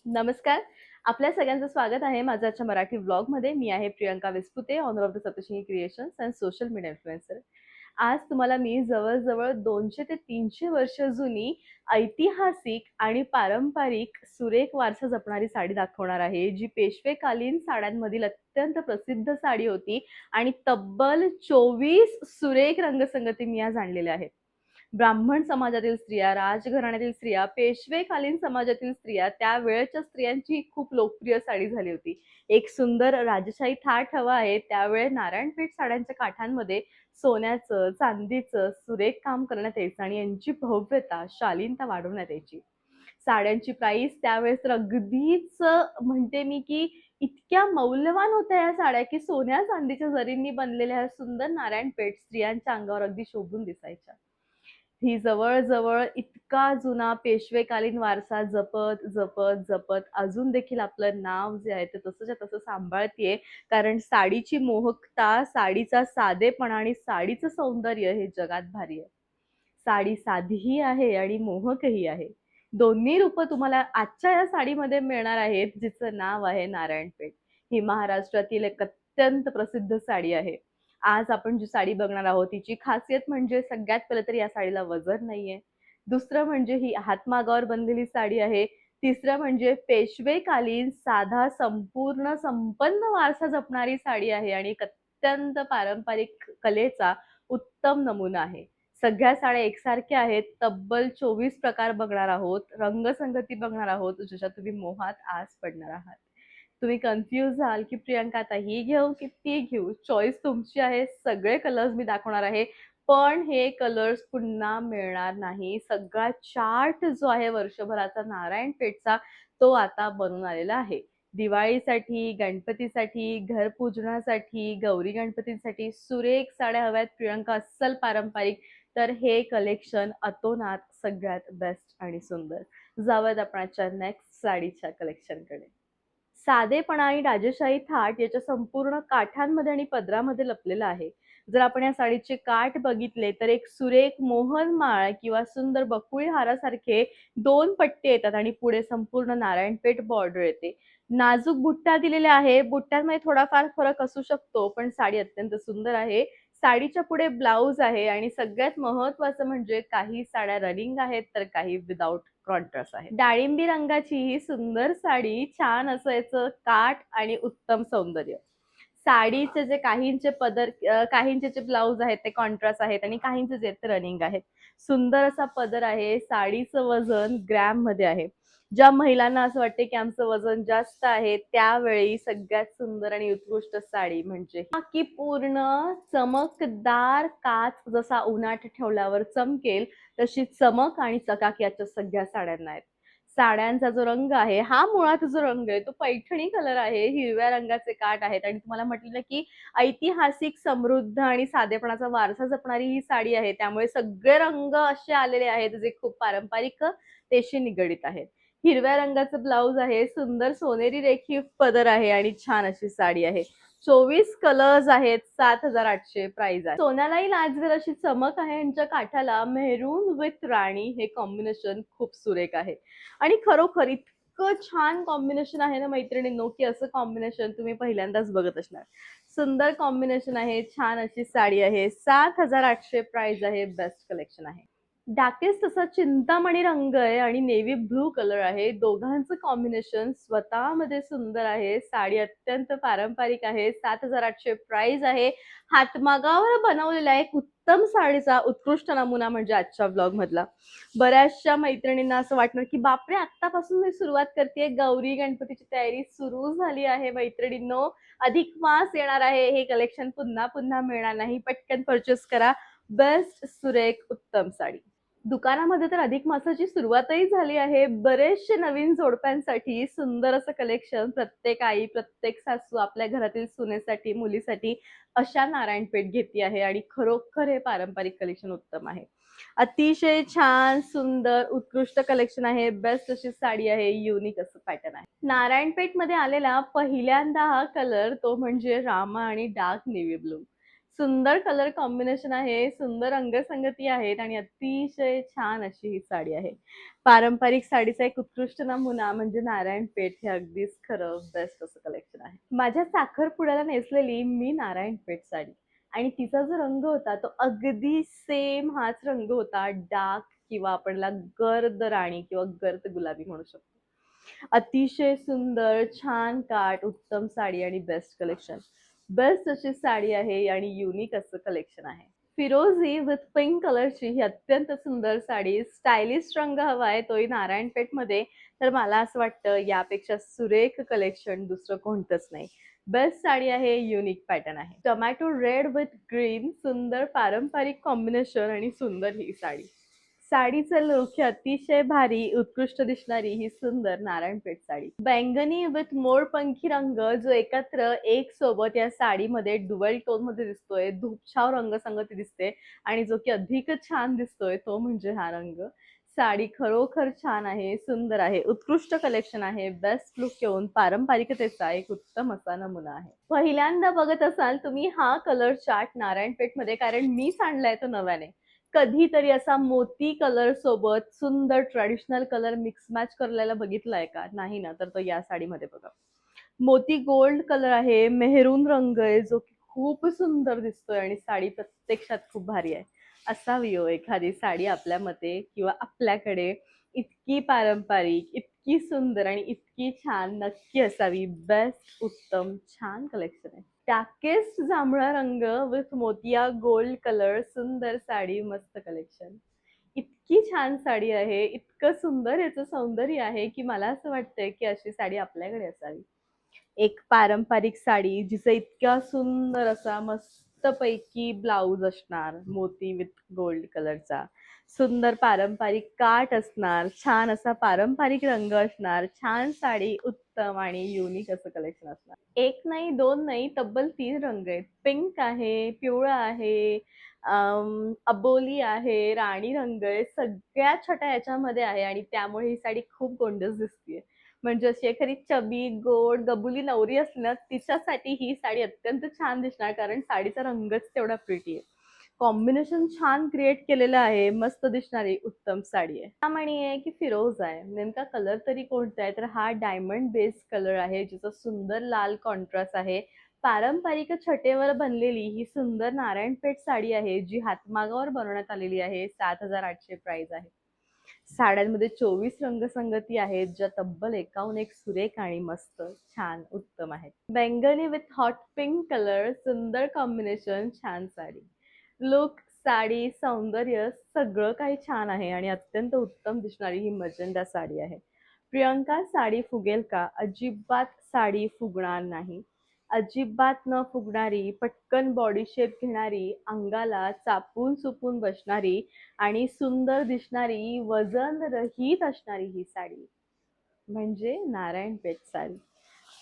नमस्कार. आपल्या सगळ्यांचं स्वागत आहे माझ्या आजच्या मराठी व्लॉगमध्ये. मी आहे Priyanka Vispute, owner of the Saptashrungi creations and social media influencer. आज तुम्हाला मी जवळ-जवळ 200 ते 300 वर्ष जुनी ऐतिहासिक आणि पारंपरिक सुरेख वारसा जपणारी साडी दाखवणार आहे, जी पेशवेकालीन साड्यांमधील अत्यंत प्रसिद्ध साडी होती आणि तब्बल 24 सुरेख रंगसंगती मी आज आणलेल्या आहेत. ब्राह्मण समाजातील स्त्रिया, राजघराण्यातील स्त्रिया, पेशवेकालीन समाजातील स्त्रिया, त्यावेळच्या स्त्रियांची खूप लोकप्रिय साडी झाली होती. एक सुंदर राजशाही थाट हवा आहे, त्यावेळी नारायणपेठ साड्यांच्या काठांमध्ये सोन्याचं, चांदीचं सुरेख काम करण्यात यायचं आणि यांची भव्यता, शालीनता वाढवण्यात यायची. साड्यांची प्राइस त्यावेळेस तर अगदीच म्हणते मी की इतक्या मौल्यवान होत्या या साड्या, की सोन्या चांदीच्या जरींनी बनलेल्या ह्या सुंदर नारायणपेठ स्त्रियांच्या अंगावर अगदी शोभून दिसायच्या. ही जवळ-जवळ इतका जुना पेशवेकालीन वारसा जपत अजून देखील आपलं नाव जे आहे ते तसंच्या तसं सांभाळतीये. कारण साडीची मोहकता, साडीचा साधेपणा आणि साडीचं सौंदर्य हे जगात भारी आहे. साडी साधीही आहे आणि मोहकही आहे. दोन्ही रूपं तुम्हाला आजच्या या साडीमध्ये मिळणार आहेत, जिचं नाव आहे नारायणपेठ. ही महाराष्ट्रातील एक अत्यंत प्रसिद्ध साडी आहे. आज आपण जी साडी बघणार आहोत, तिची खासियत म्हणजे सगळ्यात पहिलं तर या साडीला वजन नाहीये. दुसरं म्हणजे ही हातमागावर बनलेली साडी आहे. तिसरं म्हणजे पेशवेकालीन साधा संपूर्ण संपन्न वारसा जपणारी साडी आहे आणि एक अत्यंत पारंपरिक कलेचा उत्तम नमुना आहे. सगळ्या साड्या एकसारख्या आहेत. तब्बल 24 प्रकार बघणार आहोत. रंगसंगती बघणार आहोत, ज्याच्या तुम्ही मोहात आज पडणार आहात. तुम्ही कन्फ्यूज व्हाल, की प्रियंका आता ही घेऊ की ती घेऊ? चॉईस तुमची आहे. सगळे कलर्स मी दाखवणार आहे. पण हे कलर्स पुन्हा मिळणार नाही. सगळा चार्ट जो आहे वर्षभराचा नारायणपेठचा, तो आता बनून आलेला आहे. दिवाळीसाठी, गणपतीसाठी, घरपूजनासाठी, गौरी गणपतीसाठी सुरेख साड्या हव्यात प्रियंका, अस्सल पारंपरिक, तर हे कलेक्शन अतोनात सगळ्यात बेस्ट आणि सुंदर. जाऊयात आपण आजच्या नेक्स्ट साडीच्या कलेक्शनकडे. साधेपणा आणि राजेशाही थाट याच्या संपूर्ण काठांमध्ये आणि पदरामध्ये लपलेला आहे. जर आपण या साडीचे काठ बघितले तर एक सुरेख मोहनमाळ किंवा सुंदर बकुळी हारासारखे 2 पट्टे येतात आणि पुढे संपूर्ण नारायणपेठ बॉर्डर येते. नाजूक बुट्टा दिलेला आहे. बुट्ट्यांमध्ये थोडाफार फरक असू शकतो, पण साडी अत्यंत सुंदर आहे. साडीच्या पुढे ब्लाउज आहे आणि सगळ्यात महत्त्वाचं म्हणजे काही साड्या रनिंग आहेत, तर काही विदाऊट कॉन्ट्रास्ट आहे. डाळिंबी रंगाची ही सुंदर साडी, छान असं याचं काठ आणि उत्तम सौंदर्य. साडीचे जे काहींचे पदर काहींचे जे ब्लाउज आहेत ते कॉन्ट्रास्ट आहेत आणि काहींचे जे ते रनिंग आहेत. सुंदर असा पदर आहे. साडीचं वजन ग्रॅममध्ये आहे. ज्या महिलांना असं वाटते की आमचं वजन जास्त आहे, त्यावेळी सगळ्यात सुंदर आणि उत्कृष्ट साडी म्हणजे की पूर्ण चमकदार काच जसा उन्हात ठेवल्यावर चमकेल, तशी चमक आणि चकाकी याच्या सगळ्या साड्यांना आहेत. साड्यांचा जो रंग आहे, हा मुळात जो रंग आहे तो पैठणी कलर आहे. हिरव्या रंगाचे काठ आहेत आणि तुम्हाला म्हटलेलं की ऐतिहासिक, समृद्ध आणि साधेपणाचा वारसा जपणारी ही साडी आहे. त्यामुळे सगळे रंग असे आलेले आहेत जे खूप पारंपरिकतेशी निगडीत आहेत. हिरव्या रंगाचं ब्लाउज आहे, सुंदर सोनेरी रेखीव पदर आहे आणि छान अशी साडी आहे. 24 कलर्स आहेत, 7,800 प्राइस आहे. सोन्यालाही लाजवेल अशी चमक आहे यांच्या काठाला. मेहरून विथ राणी हे कॉम्बिनेशन खूप सुरेख आहे आणि खरोखर इतकं छान कॉम्बिनेशन आहे ना मैत्रिणींनो, की असं कॉम्बिनेशन तुम्ही पहिल्यांदाच बघत असणार. सुंदर कॉम्बिनेशन आहे, छान अशी साडी आहे. 7,800 प्राइस आहे. बेस्ट कलेक्शन आहे. डाकेस तसा चिंतामणी रंग आहे आणि नेव्ही ब्लू कलर आहे. दोघांचं कॉम्बिनेशन स्वतःमध्ये सुंदर आहे. साडी अत्यंत पारंपरिक आहे. 7,800 प्राइस आहे. हातमागावर बनवलेला एक उत्तम साडीचा उत्कृष्ट नमुना म्हणजे आजच्या ब्लॉग मधला. बऱ्याचशा मैत्रिणींना असं वाटणार की बापरे, आत्तापासून मी सुरुवात करते. गौरी गणपतीची तयारी सुरू झाली आहे मैत्रिणींनो. अधिक मास येणार आहे. हे कलेक्शन पुन्हा पुन्हा मिळणार नाही. पटकन परचेस करा. बेस्ट सुरेख उत्तम साडी. दुकानामध्ये तर अधिक मासाची सुरुवातही झाली आहे. बरेचसे नवीन जोडप्यांसाठी सुंदर असं कलेक्शन प्रत्येक आई, प्रत्येक सासू आपल्या घरातील सुनेसाठी, मुलीसाठी अशा नारायणपेठ घेते आहे आणि खरोखर हे पारंपरिक कलेक्शन उत्तम आहे. अतिशय छान, सुंदर, उत्कृष्ट कलेक्शन आहे. बेस्ट अशी साडी आहे. युनिक असं पॅटर्न आहे. नारायणपेठमध्ये आलेला पहिल्यांदा हा कलर तो म्हणजे रामा आणि डार्क नेव्ही ब्लू. सुंदर कलर कॉम्बिनेशन आहे, सुंदर रंगसंगती आहेत आणि अतिशय छान अशी ही साडी आहे. पारंपरिक साडीचा एक उत्कृष्ट नमुना म्हणजे नारायणपेठ हे अगदीच खरं बेस्ट असं कलेक्शन आहे. माझ्या साखरपुड्याला नेसलेली मी नारायणपेठ साडी आणि तिचा जो रंग होता तो अगदी सेम हाच रंग होता. डार्क किंवा आपणला गर्द राणी किंवा गर्द गुलाबी म्हणू शकतो. अतिशय सुंदर, छान काठ, उत्तम साडी आणि बेस्ट कलेक्शन. बेस्ट अशी साडी आहे आणि युनिक असं कलेक्शन आहे. फिरोझी विथ पिंक कलरची ही अत्यंत सुंदर साडी, स्टायलिश रंग हवाय तोही नारायणपेठमध्ये, तर मला असं वाटतं यापेक्षा सुरेख कलेक्शन दुसरं कोणतंच नाही. बेस्ट साडी आहे, युनिक पॅटर्न आहे. टोमॅटो रेड विथ ग्रीन, सुंदर पारंपरिक कॉम्बिनेशन आणि सुंदर ही साडी. साडीचं लुक हे अतिशय भारी, उत्कृष्ट दिसणारी ही सुंदर नारायणपेठ साडी. बैंगनी विथ मोरपंखी रंग जो एकत्र एक सोबत या साडीमध्ये डुअल टोन मध्ये दिसतोय, धूपछाव रंगसंगती दिसते आणि जो की अधिकच छान दिसतोय तो म्हणजे हा रंग. साडी खरोखर छान आहे, सुंदर आहे, उत्कृष्ट कलेक्शन आहे. बेस्ट लुक घेऊन पारंपरिकतेचा एक उत्तम असा नमुना आहे. पहिल्यांदा बघत असाल तुम्ही हा कलर चार्ट नारायणपेठमध्ये, कारण मीच आणलाय तो नव्याने. कधीतरी असा मोती कलर सोबत सुंदर ट्रेडिशनल कलर मिक्स मॅच करलेला बघितलाय का? नाही ना, तर तो या साडीमध्ये बघा. मोती गोल्ड कलर आहे, मेहरून रंग आहे जो की खूप सुंदर दिसतोय आणि साडी प्रत्यक्षात खूप भारी आहे. असावी हो एखादी साडी आपल्या मते किंवा आपल्याकडे, इतकी पारंपरिक, इतकी सुंदर आणि इतकी छान नक्की असावी. बेस्ट, उत्तम, छान कलेक्शन आहे. टाकेस्ट जांभळा रंग विथ मोतिया गोल्ड कलर, सुंदर साडी, मस्त कलेक्शन. इतकी छान साडी आहे, इतकं सुंदर याचं सौंदर्य आहे की मला असं वाटतंय की अशी साडी आपल्याकडे असावी. एक पारंपरिक साडी जिचा इतका सुंदर असा मस्तपैकी ब्लाऊज असणार मोती विथ गोल्ड कलरचा, सुंदर पारंपरिक काठ असणार, छान असा पारंपरिक रंग असणार, छान साडी, उत्तम आणि युनिक असं कलेक्शन असणार. एक नाही, दोन नाही, तब्बल 3 रंग आहेत. पिंक आहे, पिवळा आहे, अबोली आहे, राणी रंग आहे. सगळ्या छटा याच्यामध्ये आहे आणि त्यामुळे ही साडी खूप गोंडस दिसतीये. म्हणजे अशी एखादी चबी, गोड, गबुली नवरी असली ना, तिच्यासाठी ही साडी अत्यंत छान दिसणार, कारण साडीचा रंगच तेवढा प्रिटी आहे. कॉम्बिनेशन छान क्रिएट केलेलं आहे, मस्त दिसणारी उत्तम साडी आहे. हा मणी आहे की फिरोज आहे, नेमका कलर तरी कोणता आहे? तर हा डायमंड बेस कलर आहे, जिचा सुंदर लाल कॉन्ट्रास्ट आहे. पारंपरिक छटेवर बनलेली ही सुंदर नारायणपेठ साडी आहे, जी हातमागावर बनवण्यात आलेली आहे. 7,800 प्राइस आहे. साड्यांमध्ये 24 रंगसंगती आहेत, ज्या तब्बल एकाहून एक सुरेख आणि मस्त, छान, उत्तम आहेत. बैंगनी विथ हॉट पिंक कलर, सुंदर कॉम्बिनेशन, छान साडी. लुक, साडी, सौंदर्य सगळं काही छान आहे आणि अत्यंत उत्तम दिसणारी ही मजेंडा साडी आहे. प्रियंका साडी फुगेल का? अजिबात साडी फुगणार नाही. अजिबात न फुगणारी, पटकन बॉडी शेप घेणारी, अंगाला चापून चुपून बसणारी आणि सुंदर दिसणारी, वजन रहित असणारी ही साडी म्हणजे नारायणपेठ साडी.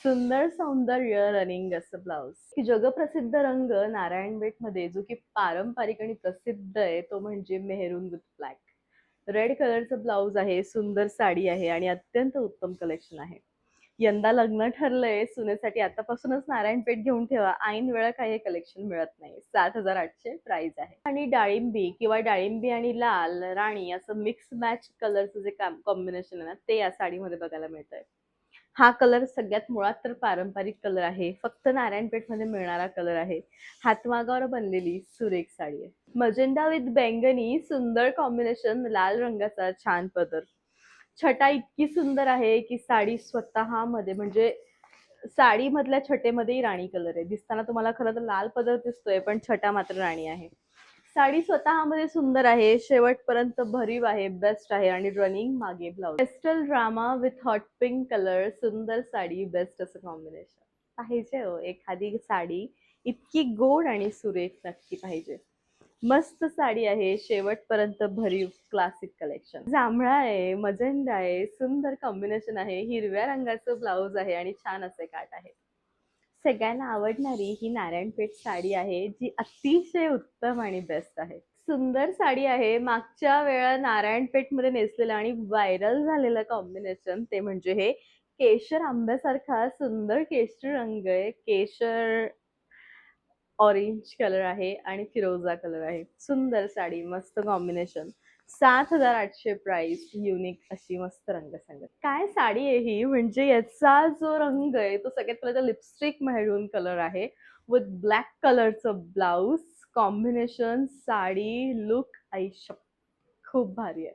सुंदर सौंदर्य, रनिंग असं ब्लाउज. की जगप्रसिद्ध रंग नारायणपेठमध्ये जो की पारंपरिक आणि प्रसिद्ध आहे तो म्हणजे मेहरून विथ ब्लॅक. रेड कलरचं ब्लाउज आहे, सुंदर साडी आहे आणि अत्यंत उत्तम कलेक्शन आहे. यंदा लग्न ठरलंय सुनेसाठी आतापासूनच नारायणपेठ घेऊन ठेवा, ऐन वेळा काही हे कलेक्शन मिळत नाही. 7,800 प्राइस आहे. आणि डाळिंबी किंवा डाळिंबी आणि लाल राणी असं मिक्स मॅच कलरचं जे कॉम्बिनेशन आहे ना, ते या साडीमध्ये बघायला मिळतंय. हा कलर सगळ्यात मुळात तर पारंपरिक कलर आहे, फक्त नारायणपेठमध्ये मिळणारा कलर आहे. हातमागावर बनलेली सुरेख साडी आहे. मजेंडा विथ बैंगनी, सुंदर कॉम्बिनेशन, लाल रंगाचा छान पदर. छटा इतकी सुंदर आहे की साडी स्वतःमध्ये म्हणजे साडीमधल्या छटेमध्येही राणी कलर आहे. दिसताना तुम्हाला खरं तर लाल पदर दिसतोय, पण छटा मात्र राणी आहे. साडी स्वतःमध्ये सुंदर आहे, शेवटपर्यंत भरीव आहे, बेस्ट आहे आणि रनिंग मागे blouse. Pastel drama with hot pink colour, सुंदर साडी, बेस्ट असं कॉम्बिनेशन. पाहिजे हो एखादी साडी इतकी गोड आणि सुरेख नक्की पाहिजे. मस्त साडी आहे, शेवटपर्यंत भरीव, क्लासिक कलेक्शन. जांभळा आहे, मजेंडा आहे, सुंदर कॉम्बिनेशन आहे, हिरव्या रंगाचं ब्लाऊज आहे आणि छान असे काठ आहे. सगळ्यांना आवडणारी ही नारायणपेठ साडी आहे, जी अतिशय उत्तम आणि बेस्ट आहे. सुंदर साडी आहे. मागच्या वेळा नारायणपेठमध्ये नेसलेलं आणि व्हायरल झालेलं कॉम्बिनेशन ते म्हणजे हे केशर आंब्यासारखा सुंदर केशरी रंग आहे. केशर ऑरेंज कलर आहे आणि फिरोजा कलर आहे. सुंदर साडी, मस्त कॉम्बिनेशन. 7,800 प्राइस. युनिक अशी मस्त रंगसंगत. काय साडी आहे ही, म्हणजे याचा जो रंग आहे तो सगळ्यात पहिला तर लिपस्टिक मेहरून कलर आहे विथ ब्लॅक कलरचं ब्लाउज कॉम्बिनेशन. साडी लुक आईशप खूप भारी आहे.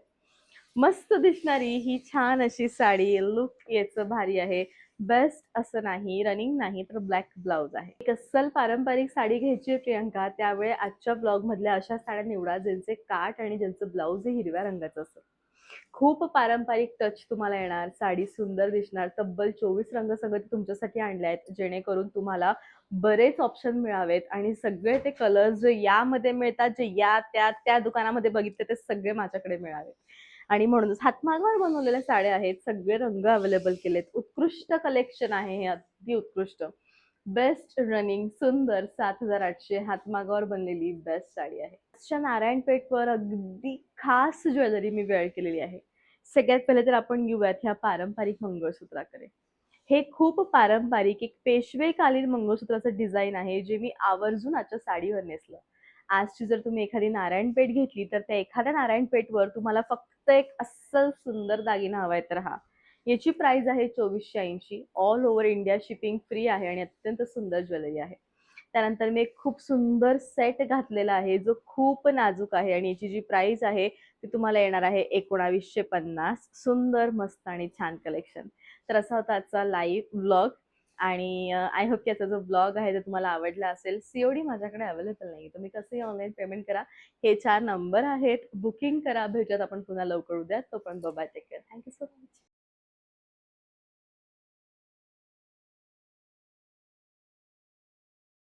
मस्त दिसणारी ही छान अशी साडी. लुक याचं भारी आहे. बेस्ट असं नाही, रनिंग नाही, तर ब्लॅक ब्लाउज आहे. एक अस्सल पारंपरिक साडी घ्यायची आहे प्रियंका, त्यावेळी आजच्या ब्लॉग मधल्या अशा साड्या निवडा ज्यांचे काठ आणि ज्यांचं ब्लाउज हे हिरव्या रंगाचं असेल. खूप पारंपरिक टच तुम्हाला येणार. साडी सुंदर दिसणार. तब्बल 24 रंगसंगती तुमच्यासाठी आणल्या आहेत, जेणेकरून तुम्हाला बरेच ऑप्शन मिळावेत आणि सगळे ते कलर्स जे यामध्ये मिळतात, जे या त्या दुकानामध्ये बघितले ते सगळे माझ्याकडे मिळावेत. आणि म्हणूनच हातमागावर बनवलेल्या साड्या आहेत. सगळे रंग अवेलेबल केलेत. उत्कृष्ट कलेक्शन आहे हे, अगदी उत्कृष्ट. बेस्ट रनिंग सुंदर 7,800 हातमागावर बनलेली बेस्ट साडी आहे. आजच्या नारायणपेठवर अगदी खास ज्वेलरी मी वेअर केलेली आहे. सगळ्यात पहिले तर आपण घेऊयात ह्या पारंपरिक मंगळसूत्राकडे. हे खूप पारंपरिक एक पेशवेकालीन मंगळसूत्राचं डिझाइन आहे, जे मी आवर्जून आजच्या साडीवर नेसलं. आजची जर तुम्ही एखादी नारायणपेठ घेतली तर त्या एखाद्या नारायणपेठवर तुम्हाला फक्त एक अस्सल सुंदर दागिना हवाय तर हा. याची प्राइस आहे 2480. All over India shipping free आहे आणि अत्यंत सुंदर ज्वेलरी आहे. त्यानंतर मी एक खूप सुंदर सेट घातलेला आहे, जो खूप नाजूक आहे आणि याची जी प्राइस आहे ती तुम्हाला येणार आहे 1950. सुंदर, मस्त आणि छान कलेक्शन. तर असा होता आजचा लाईव्ह व्लॉग आणि आय होप की याचा जो ब्लॉग आहे तो तुम्हाला आवडला असेल. सीओडी माझ्याकडे अवेलेबल नाही, तुम्ही कसंही ऑनलाईन पेमेंट करा. हे 4 नंबर आहेत, बुकिंग करा. भेटूयात आपण पुन्हा लवकर उद्या. तोपर्यंत bye, take care. Thank you so much.